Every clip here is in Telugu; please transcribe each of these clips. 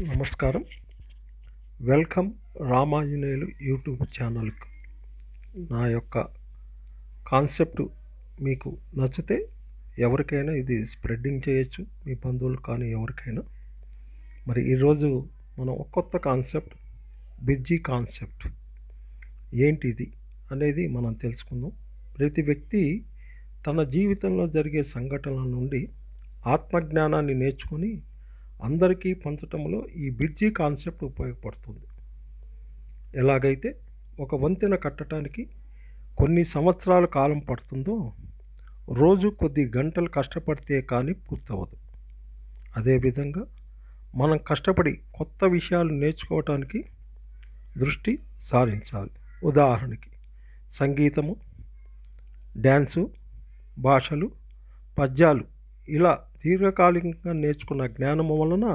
నమస్కారం. వెల్కమ్ రామాంజనేయులు యూట్యూబ్ ఛానల్కి. నా యొక్క కాన్సెప్ట్ మీకు నచ్చితే ఎవరికైనా ఇది స్ప్రెడ్డింగ్ చేయొచ్చు, మీ బంధువులు కానీ ఎవరికైనా. మరి ఈరోజు మనం ఒక కొత్త కాన్సెప్ట్, బిర్జీ కాన్సెప్ట్ ఏంటిది అనేది మనం తెలుసుకుందాం. ప్రతి వ్యక్తి తన జీవితంలో జరిగే సంఘటనల నుండి ఆత్మజ్ఞానాన్ని నేర్చుకొని అందరికీ పంచటంలో ఈ బిర్జీ కాన్సెప్ట్ ఉపయోగపడుతుంది. ఎలాగైతే ఒక వంతెన కట్టడానికి కొన్ని సంవత్సరాల కాలం పడుతుందో, రోజు కొద్ది గంటలు కష్టపడితే కానీ పూర్తవదు. అదేవిధంగా మనం కష్టపడి కొత్త విషయాలు నేర్చుకోవటానికి దృష్టి సారించాలి. ఉదాహరణకి సంగీతము, డ్యాన్సు, భాషలు, పద్యాలు ఇలా దీర్ఘకాలికంగా నేర్చుకున్న జ్ఞానము వలన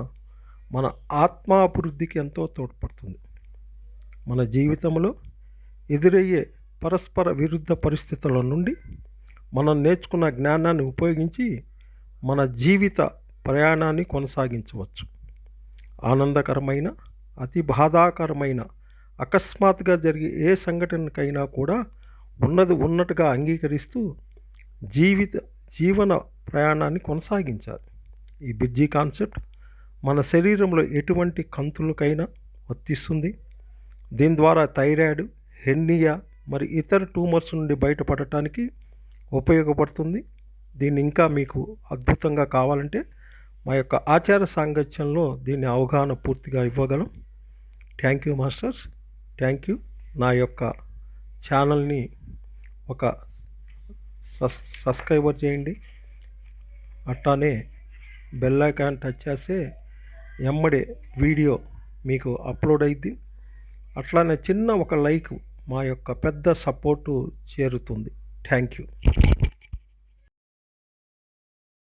మన ఆత్మాభివృద్ధికి ఎంతో తోడ్పడుతుంది. మన జీవితంలో ఎదురయ్యే పరస్పర విరుద్ధ పరిస్థితుల నుండి మనం నేర్చుకున్న జ్ఞానాన్ని ఉపయోగించి మన జీవిత ప్రయాణాన్ని కొనసాగించవచ్చు. ఆనందకరమైన, అతి బాధాకరమైన, అకస్మాత్తుగా జరిగే ఏ సంఘటనకైనా కూడా ఉన్నది ఉన్నట్టుగా అంగీకరిస్తూ జీవన ప్రయాణాన్ని కొనసాగించాలి. ఈ బిర్జీ కాన్సెప్ట్ మన శరీరంలో ఎటువంటి కంతులకైనా వర్తిస్తుంది. దీని ద్వారా థైరాయిడ్, హెర్నియా మరి ఇతర ట్యూమర్స్ నుండి బయటపడటానికి ఉపయోగపడుతుంది. దీన్ని ఇంకా మీకు అద్భుతంగా కావాలంటే మా యొక్క ఆచార సాంగత్యంలో దీని అవగాహన పూర్తిగా ఇవ్వగలం. Thank you masters, thank you. నా యొక్క ఛానల్ని ఒక సబ్స్క్రైబర్ చేయండి. అట్లానే బెల్ ఐకాన్ టచ్ చేస్తే ఎమ్మడే వీడియో మీకు అప్లోడ్ అయింది. అట్లానే చిన్న ఒక లైక్ మా యొక్క పెద్ద సపోర్టు చేరుతుంది. Thank you.